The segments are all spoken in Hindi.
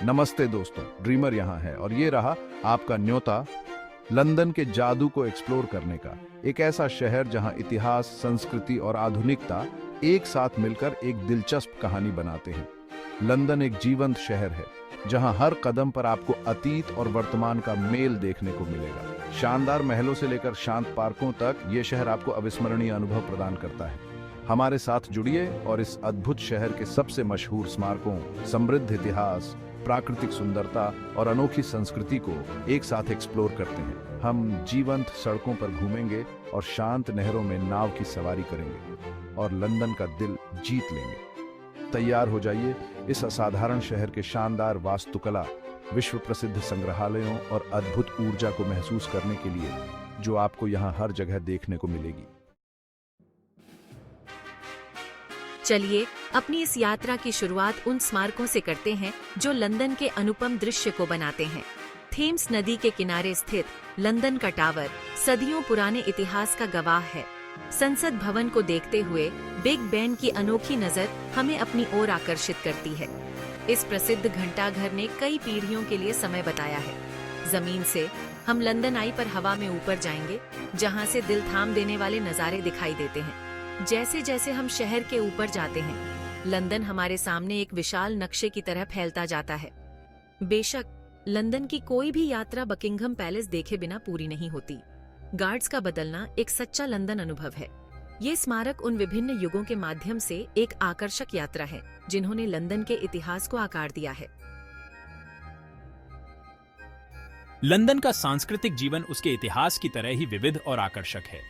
नमस्ते दोस्तों, ड्रीमर यहाँ है और ये रहा आपका न्योता लंदन के जादू को एक्सप्लोर करने का। एक ऐसा शहर जहाँ इतिहास, संस्कृति और आधुनिकता एक साथ मिलकर एक दिलचस्प कहानी बनाते हैं। लंदन एक जीवंत शहर है जहाँ हर कदम पर आपको अतीत और वर्तमान का मेल देखने को मिलेगा। शानदार महलों से लेकर शांत पार्कों तक ये शहर आपको अविस्मरणीय अनुभव प्रदान करता है। हमारे साथ जुड़िए और इस अद्भुत शहर के सबसे मशहूर स्मारकों, समृद्ध इतिहास, प्राकृतिक सुंदरता और अनोखी संस्कृति को एक साथ एक्सप्लोर करते हैं। हम जीवंत सड़कों पर घूमेंगे और शांत नहरों में नाव की सवारी करेंगे और लंदन का दिल जीत लेंगे। तैयार हो जाइए इस असाधारण शहर के शानदार वास्तुकला, विश्व प्रसिद्ध संग्रहालयों और अद्भुत ऊर्जा को महसूस करने के लिए, जो आपको यहाँ हर जगह देखने को मिलेगी। चलिए अपनी इस यात्रा की शुरुआत उन स्मारकों से करते हैं जो लंदन के अनुपम दृश्य को बनाते हैं। थेम्स नदी के किनारे स्थित लंदन का टावर सदियों पुराने इतिहास का गवाह है। संसद भवन को देखते हुए बिग बेन की अनोखी नजर हमें अपनी ओर आकर्षित करती है। इस प्रसिद्ध घंटाघर ने कई पीढ़ियों के लिए समय बताया है। जमीन से हम लंदन आई पर हवा में ऊपर जाएंगे, जहां से दिल थाम देने वाले नजारे दिखाई देते हैं। जैसे जैसे हम शहर के ऊपर जाते हैं, लंदन हमारे सामने एक विशाल नक्शे की तरह फैलता जाता है। बेशक लंदन की कोई भी यात्रा बकिंघम पैलेस देखे बिना पूरी नहीं होती। गार्ड्स का बदलना एक सच्चा लंदन अनुभव है। ये स्मारक उन विभिन्न युगों के माध्यम से एक आकर्षक यात्रा है जिन्होंने लंदन के इतिहास को आकार दिया है। लंदन का सांस्कृतिक जीवन उसके इतिहास की तरह ही विविध और आकर्षक है।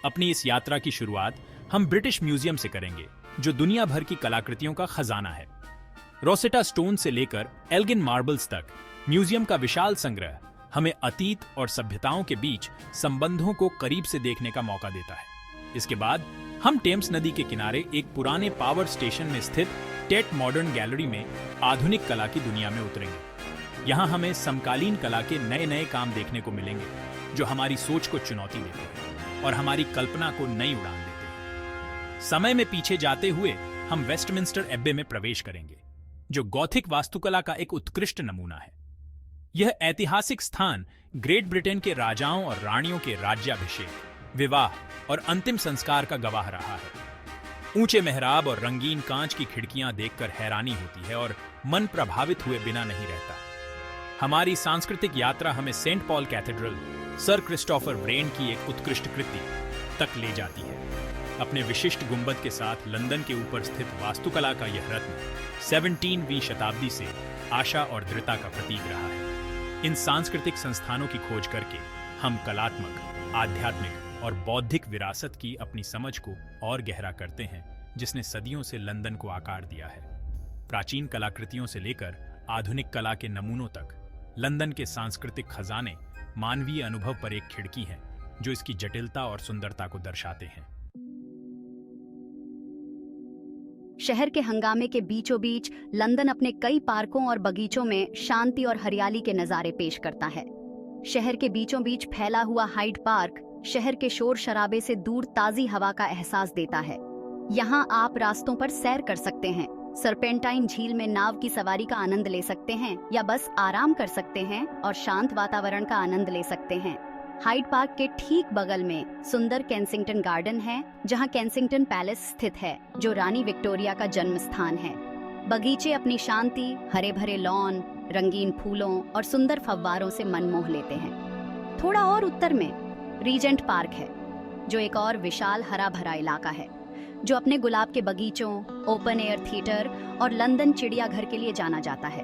अपनी इस यात्रा की शुरुआत हम ब्रिटिश म्यूजियम से करेंगे, जो दुनिया भर की कलाकृतियों का खजाना है। रोसेटा स्टोन से लेकर एल्गिन मार्बल्स तक म्यूजियम का विशाल संग्रह हमें अतीत और सभ्यताओं के बीच संबंधों को करीब से देखने का मौका देता है। इसके बाद हम टेम्स नदी के किनारे एक पुराने पावर स्टेशन में स्थित टेट मॉडर्न गैलरी में आधुनिक कला की दुनिया में उतरेंगे। यहाँ हमें समकालीन कला के नए नए काम देखने को मिलेंगे, जो हमारी सोच को चुनौती देते हैं और हमारी कल्पना को नई उड़ान देते हैं। समय में पीछे जाते हुए हम वेस्टमिंस्टर एब्बे में प्रवेश करेंगे, जो गॉथिक वास्तुकला का एक उत्कृष्ट नमूना है। यह ऐतिहासिक स्थान ग्रेट ब्रिटेन के राजाओं और रानियों के राज्याभिषेक, विवाह और अंतिम संस्कार का गवाह रहा है। ऊंचे मेहराब और रंगीन कांच की खिड़कियां देखकर हैरानी होती है और मन प्रभावित हुए बिना नहीं रहता। हमारी सांस्कृतिक यात्रा हमें saint Paul cathedral, sir Christopher Wren की एक उत्कृष्ट कृति तक ले जाती है। अपने विशिष्ट गुंबद के साथ लंदन के ऊपर स्थित वास्तुकला का यह रत्न 17वीं शताब्दी से आशा और दृढ़ता का प्रतीक रहा है। इन सांस्कृतिक संस्थानों की खोज करके हम कलात्मक, आध्यात्मिक और बौद्धिक विरासत की अपनी समझ को और गहरा करते हैं, जिसने सदियों से लंदन को आकार दिया है। प्राचीन कलाकृतियों से लेकर आधुनिक कला के नमूनों तक लंदन के सांस्कृतिक खजाने मानवीय अनुभव पर एक खिड़की है, जो इसकी जटिलता और सुंदरता को दर्शाते हैं। शहर के हंगामे के बीचों बीच लंदन अपने कई पार्कों और बगीचों में शांति और हरियाली के नज़ारे पेश करता है। शहर के बीचों बीच फैला हुआ हाइड पार्क शहर के शोर शराबे से दूर ताज़ी हवा का एहसास देता है। यहाँ आप रास्तों पर सैर कर सकते हैं, सरपेंटाइन झील में नाव की सवारी का आनंद ले सकते हैं या बस आराम कर सकते हैं और शांत वातावरण का आनंद ले सकते हैं। हाइड पार्क के ठीक बगल में सुंदर केंसिंगटन गार्डन है, जहां केंसिंगटन पैलेस स्थित है, जो रानी विक्टोरिया का जन्म स्थान है। बगीचे अपनी शांति, हरे भरे लॉन, रंगीन फूलों और सुंदर फव्वारों से मन मोह लेते हैं। थोड़ा और उत्तर में रीजेंट पार्क है, जो एक और विशाल हरा भरा इलाका है, जो अपने गुलाब के बगीचों, ओपन एयर थिएटर और लंदन चिड़ियाघर के लिए जाना जाता है।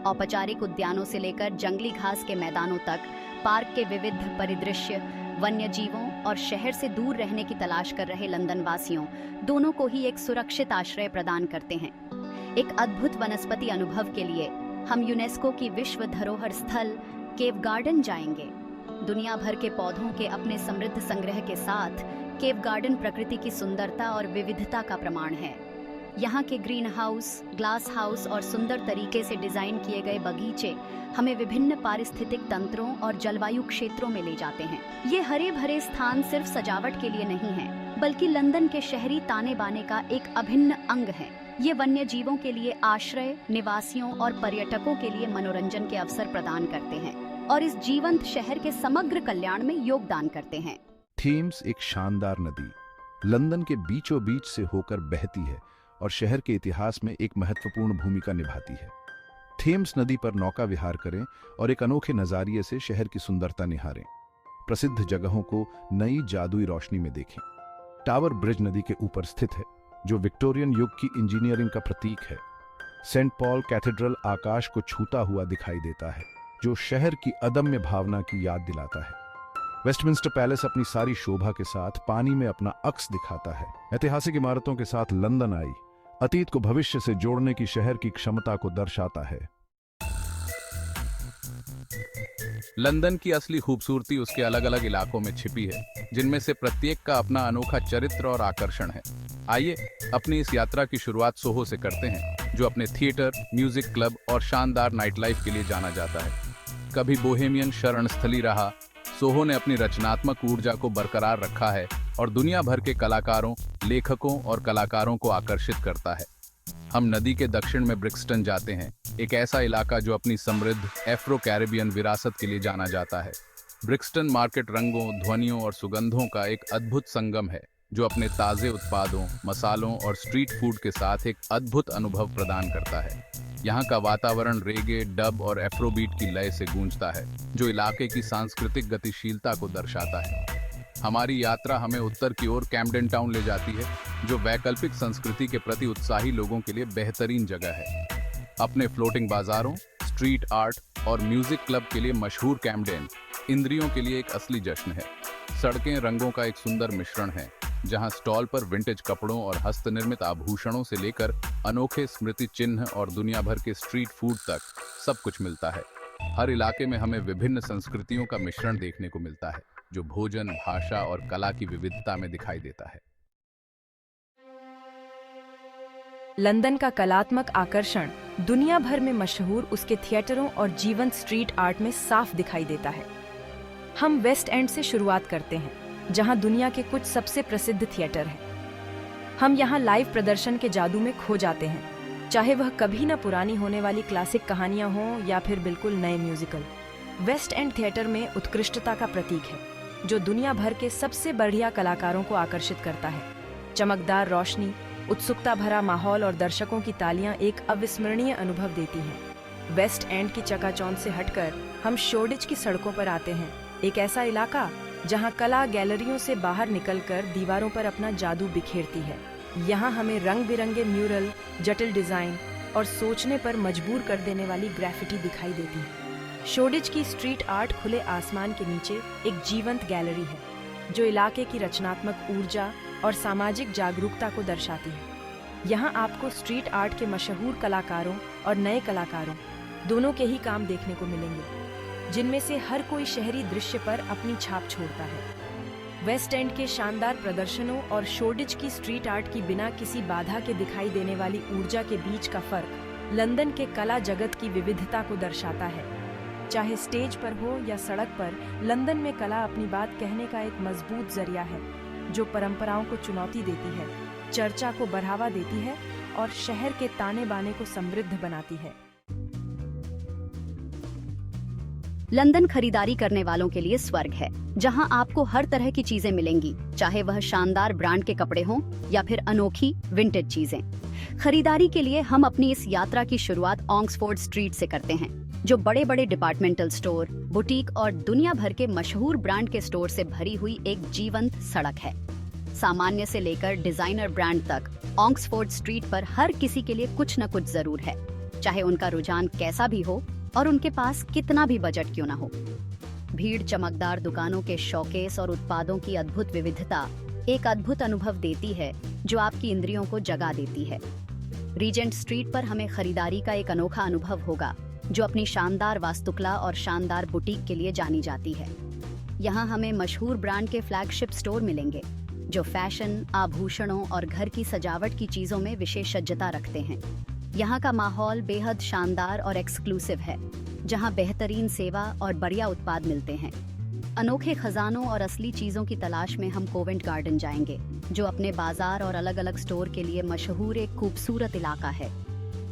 औपचारिक उद्यानों से लेकर जंगली घास के मैदानों तक पार्क के विविध परिदृश्य वन्य जीवों और शहर से दूर रहने की तलाश कर रहे लंदन वासियों दोनों को ही एक सुरक्षित आश्रय प्रदान करते हैं। एक अद्भुत वनस्पति अनुभव के लिए हम यूनेस्को की विश्व धरोहर स्थल केव गार्डन जाएंगे। दुनिया भर के पौधों के अपने समृद्ध संग्रह के साथ केव गार्डन प्रकृति की सुंदरता और विविधता का प्रमाण है। यहाँ के ग्रीन हाउस, ग्लास हाउस और सुंदर तरीके से डिजाइन किए गए बगीचे हमें विभिन्न पारिस्थितिक तंत्रों और जलवायु क्षेत्रों में ले जाते हैं। ये हरे भरे स्थान सिर्फ सजावट के लिए नहीं हैं, बल्कि लंदन के शहरी ताने बाने का एक अभिन्न अंग है। ये वन्य जीवों के लिए आश्रय, निवासियों और पर्यटकों के लिए मनोरंजन के अवसर प्रदान करते हैं और इस जीवंत शहर के समग्र कल्याण में योगदान करते हैं। थेम्स एक शानदार नदी लंदन के बीचों बीच से होकर बहती है और शहर के इतिहास में एक महत्वपूर्ण भूमिका निभाती है। थेम्स नदी पर नौका विहार करें और एक अनोखे नजारिए से शहर की सुंदरता निहारें। प्रसिद्ध जगहों को नई जादुई रोशनी में देखें। टावर ब्रिज नदी के ऊपर स्थित है, जो विक्टोरियन युग की इंजीनियरिंग का प्रतीक है। सेंट पॉल कैथेड्रल आकाश को छूता हुआ दिखाई देता है, जो शहर की अदम्य भावना की याद दिलाता है। वेस्टमिंस्टर पैलेस अपनी सारी शोभा के साथ पानी में अपना अक्स दिखाता है। ऐतिहासिक इमारतों के साथ लंदन आई अतीत को भविष्य से जोड़ने की शहर की क्षमता को दर्शाता है। लंदन की असली खूबसूरती उसके अलग अलग इलाकों में छिपी है, जिनमें से प्रत्येक का अपना अनोखा चरित्र और आकर्षण है। आइए अपनी इस यात्रा की शुरुआत सोहो से करते हैं, जो अपने थिएटर, म्यूजिक क्लब और शानदार नाइट लाइफ के लिए जाना जाता है। कभी बोहेमियन शरणस्थली रहा, सोहो ने अपनी रचनात्मक ऊर्जा को बरकरार रखा है और दुनिया भर के कलाकारों, लेखकों और कलाकारों को आकर्षित करता है। हम नदी के दक्षिण में ब्रिक्सटन जाते हैं, एक ऐसा इलाका जो अपनी समृद्ध एफ्रो कैरिबियन विरासत के लिए जाना जाता है। ब्रिक्सटन मार्केट रंगों, ध्वनियों और सुगंधों का एक अद्भुत संगम है, जो अपने ताज़े उत्पादों, मसालों और स्ट्रीट फूड के साथ एक अद्भुत अनुभव प्रदान करता है। यहाँ का वातावरण रेगे, डब और एफ्रोबीट की लय से गूंजता है, जो इलाके की सांस्कृतिक गतिशीलता को दर्शाता है। हमारी यात्रा हमें उत्तर की ओर कैम्पडेन टाउन ले जाती है, जो वैकल्पिक संस्कृति के प्रति उत्साही लोगों के लिए बेहतरीन जगह है। अपने फ्लोटिंग बाजारों, स्ट्रीट आर्ट और म्यूजिक क्लब के लिए मशहूर कैम्पडेन इंद्रियों के लिए एक असली जश्न है। सड़कें रंगों का एक सुंदर मिश्रण है, जहां स्टॉल पर विंटेज कपड़ों और हस्तनिर्मित आभूषणों से लेकर अनोखे स्मृति चिन्ह और दुनिया भर के स्ट्रीट फूड तक सब कुछ मिलता है। हर इलाके में हमें विभिन्न संस्कृतियों का मिश्रण देखने को मिलता है, जो भोजन, भाषा और कला की विविधता में दिखाई देता है। लंदन का कलात्मक आकर्षण दुनिया भर में मशहूर उसके थिएटरों और जीवंत स्ट्रीट आर्ट में साफ दिखाई देता है। हम वेस्ट एंड से शुरुआत करते हैं, जहां दुनिया के कुछ सबसे प्रसिद्ध थिएटर हैं। हम यहां लाइव प्रदर्शन के जादू में खो जाते हैं, चाहे वह कभी न पुरानी होने वाली क्लासिक कहानियां हों या फिर बिल्कुल नए म्यूजिकल। वेस्ट एंड थिएटर में उत्कृष्टता का प्रतीक है, जो दुनिया भर के सबसे बढ़िया कलाकारों को आकर्षित करता है। चमकदार रोशनी, उत्सुकता भरा माहौल और दर्शकों की तालियां एक अविस्मरणीय अनुभव देती हैं। वेस्ट एंड की चकाचौंध से हटकर हम शोर्डिच की सड़कों पर आते हैं, एक ऐसा इलाका जहां कला गैलरियों से बाहर निकलकर दीवारों पर अपना जादू बिखेरती है। यहाँ हमें रंग बिरंगे म्यूरल, जटिल डिजाइन और सोचने पर मजबूर कर देने वाली ग्राफिटी दिखाई देती है। शोर्डिच की स्ट्रीट आर्ट खुले आसमान के नीचे एक जीवंत गैलरी है, जो इलाके की रचनात्मक ऊर्जा और सामाजिक जागरूकता को दर्शाती है। यहाँ आपको स्ट्रीट आर्ट के मशहूर कलाकारों और नए कलाकारों दोनों के ही काम देखने को मिलेंगे, जिनमें से हर कोई शहरी दृश्य पर अपनी छाप छोड़ता है। वेस्ट एंड के शानदार प्रदर्शनों और शोर्डिच की स्ट्रीट आर्ट की बिना किसी बाधा के दिखाई देने वाली ऊर्जा के बीच का फर्क लंदन के कला जगत की विविधता को दर्शाता है। चाहे स्टेज पर हो या सड़क पर, लंदन में कला अपनी बात कहने का एक मजबूत जरिया है, जो परंपराओं को चुनौती देती है, चर्चा को बढ़ावा देती है और शहर के ताने बाने को समृद्ध बनाती है। लंदन खरीदारी करने वालों के लिए स्वर्ग है, जहां आपको हर तरह की चीजें मिलेंगी, चाहे वह शानदार ब्रांड के कपड़े हों या फिर अनोखी विंटेज चीजें। खरीदारी के लिए हम अपनी इस यात्रा की शुरुआत ऑक्सफोर्ड स्ट्रीट से करते हैं, जो बड़े बड़े डिपार्टमेंटल स्टोर, बुटीक और दुनिया भर के मशहूर ब्रांड के स्टोर से भरी हुई एक जीवंत सड़क है। सामान्य से लेकर डिजाइनर ब्रांड तक ऑक्सफोर्ड स्ट्रीट पर हर किसी के लिए कुछ न कुछ जरूर है, चाहे उनका रुझान कैसा भी हो और उनके पास कितना भी बजट क्यों ना हो। भीड़, चमकदार दुकानों के शोकेस और उत्पादों की अद्भुत विविधता एक अद्भुत अनुभव देती है, जो आपकी इंद्रियों को जगा देती है। रीजेंट स्ट्रीट पर हमें खरीदारी का एक अनोखा अनुभव होगा, जो अपनी शानदार वास्तुकला और शानदार बुटीक के लिए जानी जाती है। यहाँ हमें मशहूर ब्रांड के फ्लैगशिप स्टोर मिलेंगे, जो फैशन, आभूषणों और घर की सजावट की चीजों में विशेषज्ञता रखते हैं। यहाँ का माहौल बेहद शानदार और एक्सक्लूसिव है, जहाँ बेहतरीन सेवा और बढ़िया उत्पाद मिलते हैं। अनोखे खजानों और असली चीजों की तलाश में हम कोवेंट गार्डन जाएंगे, जो अपने बाजार और अलग अलग स्टोर के लिए मशहूर एक खूबसूरत इलाका है।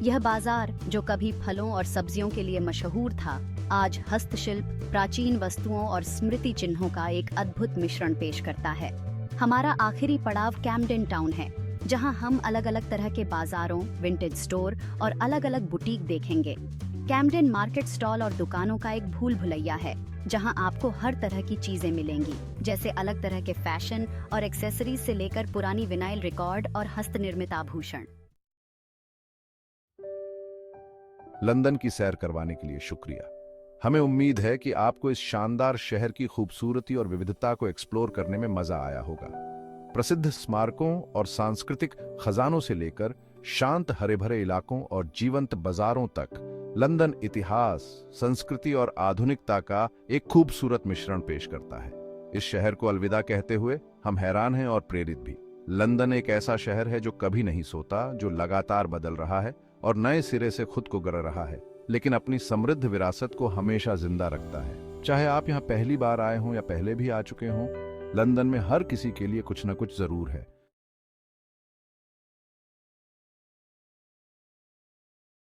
यह बाजार, जो कभी फलों और सब्जियों के लिए मशहूर था, आज हस्तशिल्प, प्राचीन वस्तुओं और स्मृति चिन्हों का एक अद्भुत मिश्रण पेश करता है। हमारा आखिरी पड़ाव कैम्पडेन टाउन है, जहां हम अलग अलग तरह के बाजारों, विंटेज स्टोर और अलग अलग बुटीक देखेंगे। कैम्पडेन मार्केट स्टॉल और दुकानों का एक भूल भुलैया है, जहां आपको हर तरह की चीजें मिलेंगी, जैसे अलग तरह के फैशन और एक्सेसरीज से लेकर पुरानी विनाइल रिकॉर्ड और हस्तनिर्मित आभूषण। लंदन की सैर करवाने के लिए शुक्रिया। हमें उम्मीद है कि आपको इस शानदार शहर की खूबसूरती और विविधता को एक्सप्लोर करने में मजा आया होगा। प्रसिद्ध स्मारकों और सांस्कृतिक खजानों से लेकर शांत हरे भरे इलाकों और जीवंत बाजारों तक, लंदन इतिहास, संस्कृति और आधुनिकता का एक खूबसूरत मिश्रण पेश करता है। इस शहर को अलविदा कहते हुए हम हैरान हैं और प्रेरित भी। लंदन एक ऐसा शहर है जो कभी नहीं सोता, जो लगातार बदल रहा है और नए सिरे से खुद को गढ़ रहा है, लेकिन अपनी समृद्ध विरासत को हमेशा जिंदा रखता है। चाहे आप यहाँ पहली बार आए हों या पहले भी आ चुके हों, लंदन में हर किसी के लिए कुछ न कुछ जरूर है।